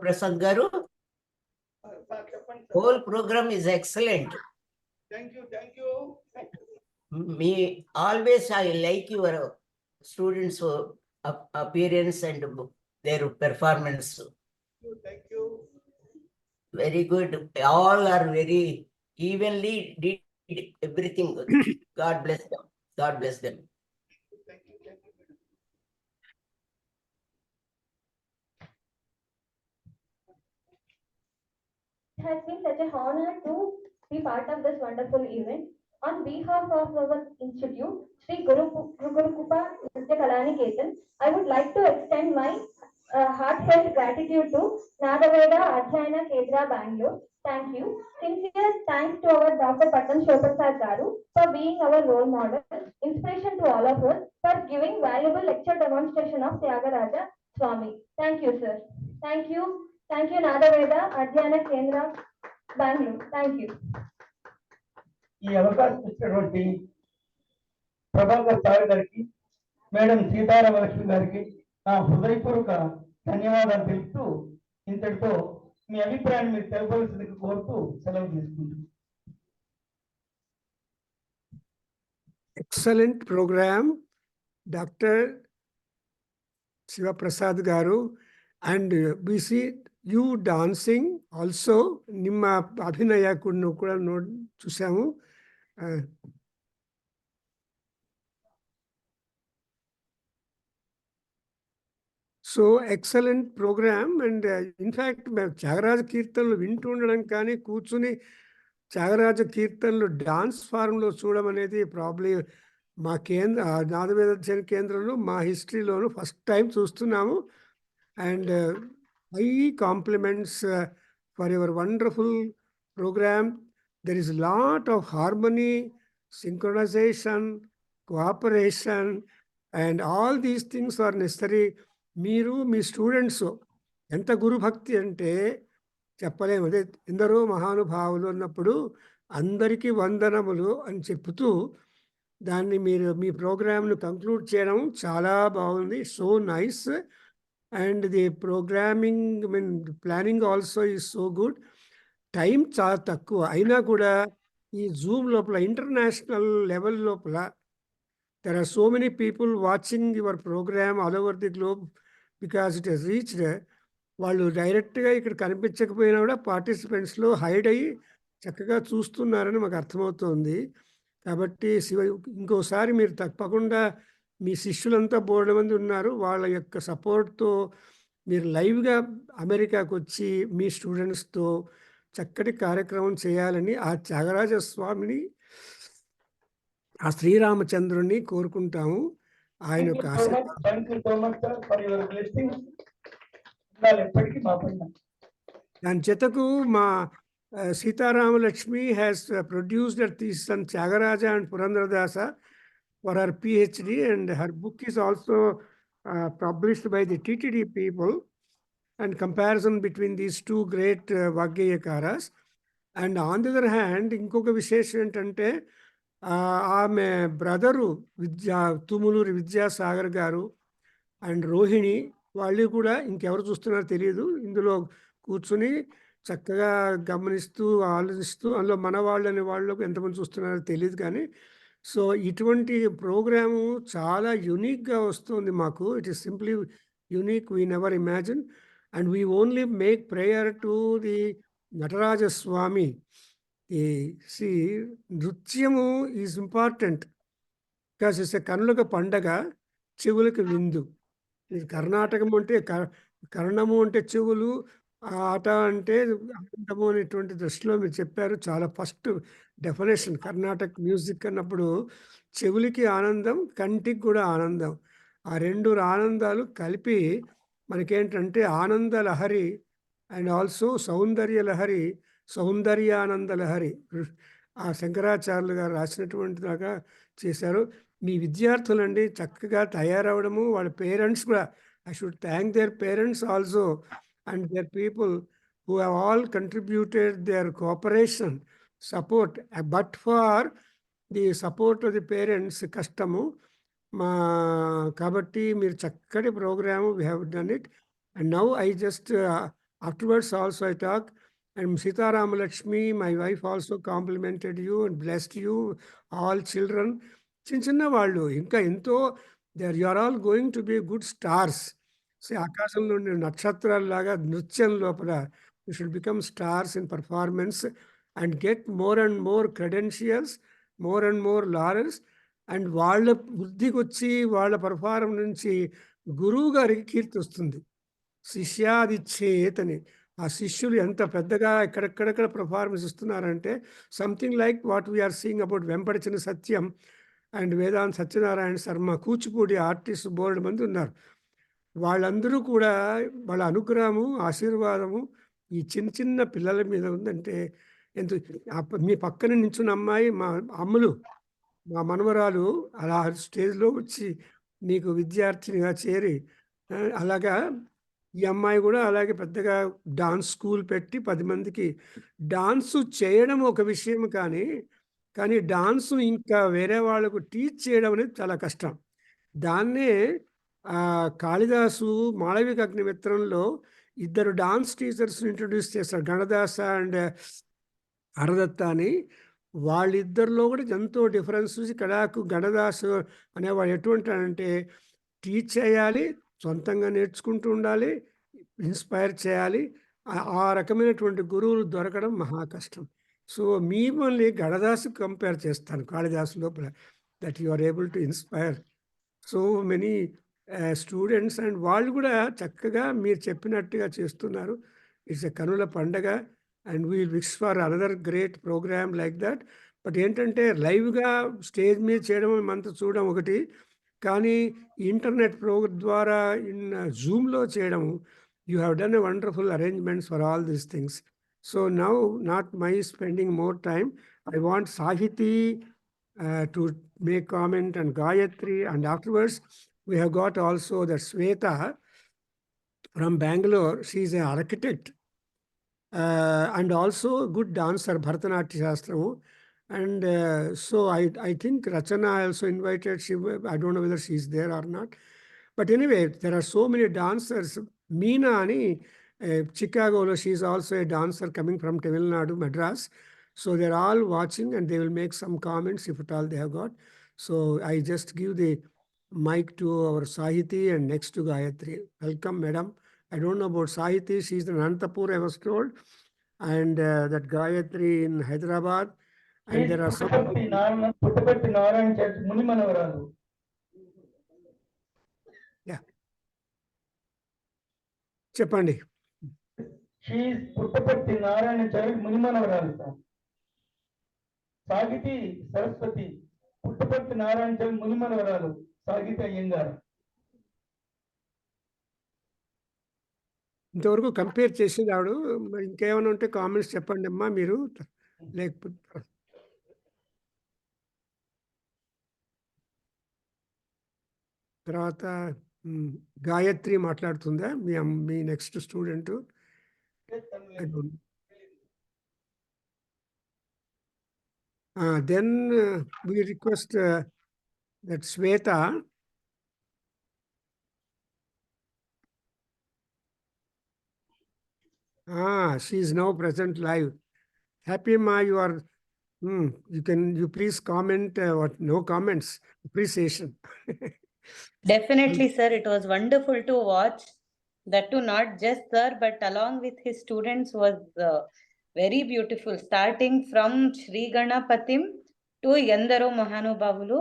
S9: Prasad Garu, whole program is excellent.
S6: Thank you, thank you.
S9: Me always I like your students' appearance and their performance.
S6: Thank you.
S9: Very good. All are very evenly did everything good. God bless them. God bless them.
S6: Thank you, thank you.
S7: It has been such an honor to be part of this wonderful event. On behalf of our institute, Sri Gurukupa Nritya Kalaniketan, I would like to extend my heartfelt gratitude to Nagaveda Adhyayana Kendra Bangalore. Thank you. Sincere thanks to our Dr. Pattam Shivaprasad Garu for being our role model, inspiration to all of us, for giving valuable lecture demonstration of Tyagaraja Swami. Thank you, sir. Thank you. Thank you, Nadaveda, Adhyana Kendra, Bangalore. Thank you.
S6: ఈ అవకాశం ఇచ్చినటువంటి Prabhakar sir గారికి, madam Seetharamalakshmi గారికి నా హృదయపూర్వక ధన్యవాదాలు తెలుపుతూ ఇంతటితో మీ అభిప్రాయాన్ని మీరు తెలపవలసిందిగా కోరుతూ సెలవు తీసుకుంటున్నాను.
S5: Excellent program, Dr. Shiva Prasad Garu, and we see you dancing also. Nimma abhinaya kuda note chusamu. So excellent program, and in fact Tyagaraja Kirtanlu వింటూ ఉండడం కానీ కూర్చుని త్యాగరాజ కీర్తనలు డాన్స్ ఫార్మ్లో చూడడం అనేది ప్రాబ్లీ మా నాదవేద అధ్యయన కేంద్రంలో మా హిస్టరీలోను ఫస్ట్ టైం చూస్తున్నాము. And high compliments for your wonderful programme. There is lot of harmony, synchronization, cooperation, and all these things are necessary. మీరు మీ స్టూడెంట్స్ ఎంత గురుభక్తి అంటే చెప్పలేము. అదే ఎందరో మహానుభావులు ఉన్నప్పుడు అందరికీ వందనములు అని చెప్తూ దాన్ని మీరు మీ ప్రోగ్రామ్ను కంక్లూడ్ చేయడం చాలా బాగుంది. So nice. And the programming planning also is so good. Time చాలా తక్కువ అయినా కూడా ఈ జూమ్ లోపల ఇంటర్నేషనల్ లెవెల్ లోపల there are so many people watching your program all over the globe because it has reached. వాళ్ళు డైరెక్ట్గా ఇక్కడ కనిపించకపోయినా కూడా పార్టిసిపెంట్స్లో హైడ్ అయ్యి చక్కగా చూస్తున్నారని మాకు అర్థమవుతుంది. కాబట్టి ఇంకోసారి మీరు తప్పకుండా మీ శిష్యులంతా బోర్డు మంది ఉన్నారు, వాళ్ళ యొక్క సపోర్ట్తో మీరు లైవ్గా అమెరికాకు వచ్చి మీ స్టూడెంట్స్తో చక్కటి కార్యక్రమం చేయాలని ఆ త్యాగరాజ స్వామిని, ఆ శ్రీరామచంద్రుని కోరుకుంటాము. ఆయన యొక్క దాని చేతకు మా Sitaramalakshmi has produced thesis on Tyagaraja and Purandaradasa for her PhD, and her book is also published by the TTD people, and comparison between these two great Vaggeyakaras. And on the other hand, ఇంకొక విశేషం ఏంటంటే ఆమె బ్రదరు తుములూరి విద్యాసాగర్ గారు and Rohini వాళ్ళు కూడా ఇంకెవరు చూస్తున్నారో తెలియదు, ఇందులో కూర్చుని చక్కగా గమనిస్తూ ఆలోచిస్తూ అందులో మన వాళ్ళు అనే వాళ్ళకు ఎంతమంది చూస్తున్నారో తెలియదు. కానీ సో ఇటువంటి ప్రోగ్రాము చాలా యూనిక్గా వస్తుంది మాకు. It is simply unique, we never imagine. And we only make prayer to the Natarajaswami. నృత్యము is important because it's a కన్నులకు పండగ, చెవులకు విందు. ఇది కర్ణాటకం అంటే కర్ణము అంటే చెవులు, ఆట అంటే ఆనందము అనేటువంటి దృష్టిలో మీరు చెప్పారు. చాలా ఫస్ట్ డెఫినేషన్ కర్ణాటక మ్యూజిక్ అన్నప్పుడు చెవులకి ఆనందం, కంటికి కూడా ఆనందం. ఆ రెండు ఆనందాలు కలిపి మనకేంటంటే ఆనంద లహరి అండ్ ఆల్సో సౌందర్య లహరి, సౌందర్యానంద లహరి. ఆ శంకరాచార్యులు గారు రాసినటువంటి దాకా చేశారు. మీ విద్యార్థులండి చక్కగా తయారవడము, వాళ్ళ పేరెంట్స్ కూడా, I should thank their parents also and their people who have all contributed their cooperation, support, but for the support of the parents కష్టము మా. కాబట్టి మీరు చక్కటి programme, we have done it. And now I just afterwards also I talk, and Sitaram Lakshmi, my wife, also complimented you and blessed you, all children. చిన్న వాళ్ళు ఇంకా ఎంతో you are all going to be good stars. ఆకాశంలో ఉండే నక్షత్రాల్లాగా నృత్యం లోపల you should become stars in performance and get more and more credentials, more and more laurels. And వాళ్ళ బుద్ధికి వచ్చి వాళ్ళ పర్ఫార్మెన్స్ నుంచి గురువు గారికి కీర్తి వస్తుంది. శిష్యాదిచ్చేతని ఆ శిష్యులు ఎంత పెద్దగా ఎక్కడెక్కడెక్కడ పర్ఫార్మెన్స్ ఇస్తున్నారంటే something like what we are seeing about Vempati Chinna Satyam and Vedant Satyanarayana Sharma, Kuchipudi artist బోర్డు మంది ఉన్నారు. వాళ్ళందరూ కూడా వాళ్ళ అనుగ్రహము, ఆశీర్వాదము ఈ చిన్న చిన్న పిల్లల మీద ఉందంటే ఎంత. మీ పక్కన నించున్న అమ్మాయి మా అమ్ములు, మా మనవరాలు అలా స్టేజ్లో వచ్చి మీకు విద్యార్థినిగా చేరి అలాగా ఈ అమ్మాయి కూడా అలాగే పెద్దగా డాన్స్ స్కూల్ పెట్టి 10 మందికి డాన్సు చేయడం ఒక విషయం కానీ డాన్సు ఇంకా వేరే వాళ్ళకు టీచ్ చేయడం అనేది చాలా కష్టం. దాన్నే కాళిదాసు మాళవిక అగ్నిమిత్రంలో ఇద్దరు డాన్స్ టీచర్స్ ఇంట్రొడ్యూస్ చేశారు, గణదాస అండ్ హరదత్త అని. వాళ్ళిద్దరిలో కూడా ఎంతో డిఫరెన్స్ చూసి కడాకు గణదాసు అనేవాడు ఎటువంటి అంటే టీచ్ చేయాలి, సొంతంగా నేర్చుకుంటూ ఉండాలి, ఇన్స్పైర్ చేయాలి. ఆ రకమైనటువంటి గురువులు దొరకడం మహా కష్టం. సో మిమ్మల్ని గణదాసు కంపేర్ చేస్తాను కాళిదాసు లోపల, that you are able to inspire so many students. And వాళ్ళు కూడా చక్కగా మీరు చెప్పినట్టుగా చేస్తున్నారు. ఇట్స్ ఎ కనుల పండగ and we wish for another great programme like that. But ఏంటంటే లైవ్గా స్టేజ్ మీద చేయడం మనతో చూడడం ఒకటి, కానీ ఇంటర్నెట్ ద్వారా జూమ్లో చేయడం, you have done a wonderful arrangements for all these things. So now not my spending more time, I want సాహితీ to make comment and Gayatri, and afterwards we have got also the Sweta from Bangalore. She is an architect and also a good dancer, Bharatanatyam Shastram. And so I think Rachana also invited. I don't know whether she is there or not. But anyway, there are so many dancers. Meena Ani, Chicago, she is also a dancer coming from Tamil Nadu, Madras. So they're all watching and they will make some comments if at all they have got. So I just give the mic to our Sahiti and next to Gayatri. Welcome, madam. I don't know about Sahiti. She's in Anantapur, I was told. And that Gayatri in Hyderabad. And there are some...
S6: Puttaparthi Narayan Church, Munimanavaralu.
S5: Yeah. Cheppandi.
S6: She is Puttaparthi Narayan Church, Munimanavaralu, sir. సాగితి సరస్వతి, పుట్టపర్తి నారాయణ చౌదరి మునిమనవరాలు, సాగితి అయ్యంగారు.
S5: ఇంతవరకు compare చేసేది ఆవిడ. మరి ఇంకేమైనా ఉంటే కామెంట్స్ చెప్పండి అమ్మా మీరు, లేకపోతే తర్వాత గాయత్రి మాట్లాడుతుందా, మీ next student? Then we request that Sweta. She is now present live. Happy Ma, you are. You please comment. What? No comments. Appreciation.
S10: Definitely, sir. It was wonderful to watch. That too, not just sir, but along with his students was. Very beautiful, starting from Sri Ganapatim to Yandaro Mahanubhavulu.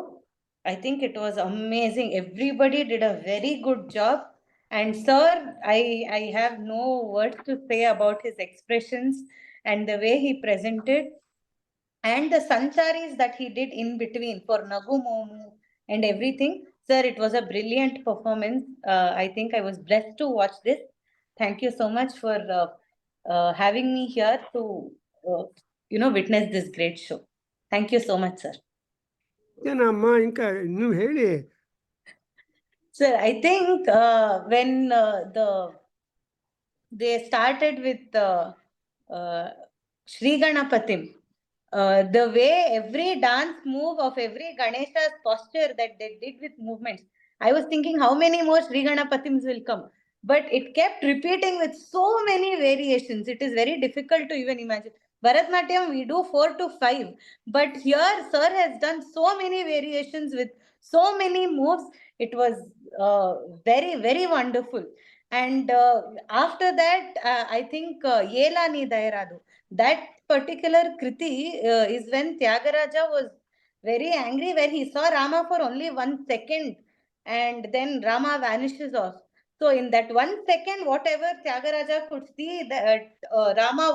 S10: I think it was amazing. Everybody did a very good job. And sir, I have no words to say about his expressions and the way he presented. And the sancharis that he did in between for Nagu Momu and everything. Sir, it was a brilliant performance. I think I was blessed to watch this. Thank you so much for having me here to witness this great show. Thank you so much, sir. Sir, I think when they started with Sri Ganapatim, the way every dance move of every Ganesha's posture that they did with movements, I was thinking how many more Sri Ganapatims will come. But it kept repeating with so many variations. It is very difficult to even imagine. Bharatanatyam, we do 4 to 5. But here, sir has done so many variations with so many moves. It was very, very wonderful. And after that, I think Yela Ni Dairadu. That particular Kriti is when Tyagaraja was very angry, where he saw Rama for only 1 second. And then Rama vanishes off. So in that 1 second, whatever Tyagaraja could see that Rama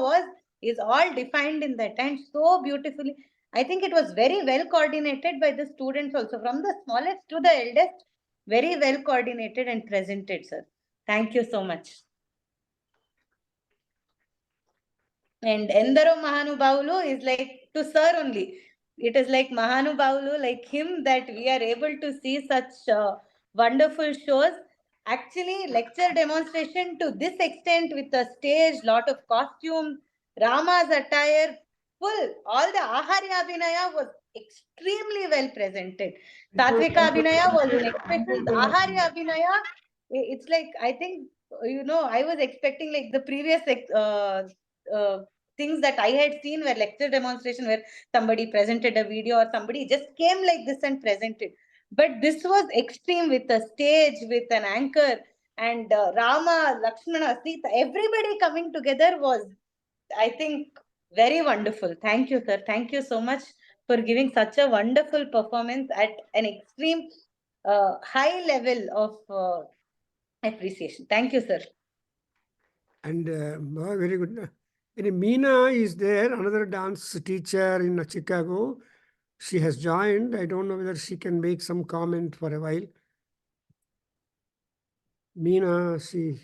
S10: is all defined in that, and so beautifully. I think it was very well coordinated by the students also, from the smallest to the eldest, very well coordinated and presented, sir. Thank you so much. And Endaro Mahanubhavulu is like to sir only. It is like Mahanubhavulu, like him, that we are able to see such wonderful shows. actually lecture demonstration to this extent with a stage, lot of costumes, Rama's attire, full. All the Aharya Abhinaya was extremely well presented. Tatvika Abhinaya was next special. Aharya Abhinaya, it's like, I think, I was expecting like the previous things that I had seen were lecture demonstration where somebody presented a video or somebody just came like this and presented. But this was extreme with a stage, with an anchor, and Rama, Lakshmana, Sita, everybody coming together was, I think, very wonderful. Thank you, sir. Thank you so much for giving such a wonderful performance at an extreme high level of appreciation. Thank you, sir.
S5: And very good. And Meena is there, another dance teacher in Chicago. She has joined. I don't know whether she can make some comment for a while. Meena, she.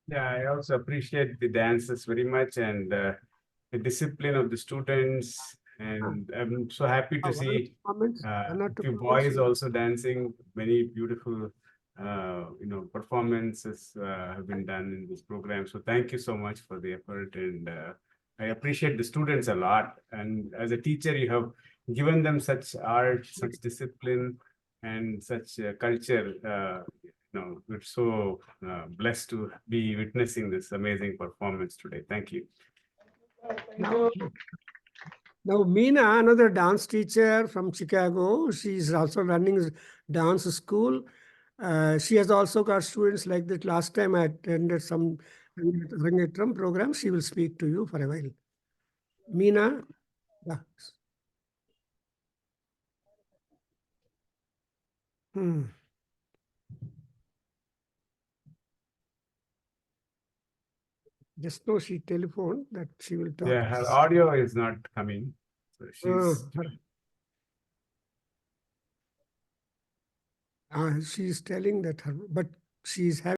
S2: Yeah, I also appreciate the dances very much and the discipline of the students. And I'm so happy to see
S5: Comments? One or two
S2: few
S5: comments?
S2: boys also dancing. Many beautiful, performances have been done in this program. So thank you so much for the effort, and I appreciate the students a lot. And as a teacher, you have given them such art, such discipline, and such culture. We're so blessed to be witnessing this amazing performance today. Thank you.
S5: Now, Meena, another dance teacher from Chicago, she's also running a dance school. She has also got students like that. Last time I attended some Rangetram program. She will speak to you for a while. Meena, yeah. Just know she telephoned that she will talk.
S2: Yeah, her audio is not coming. So she's
S5: she's telling that her, but she's having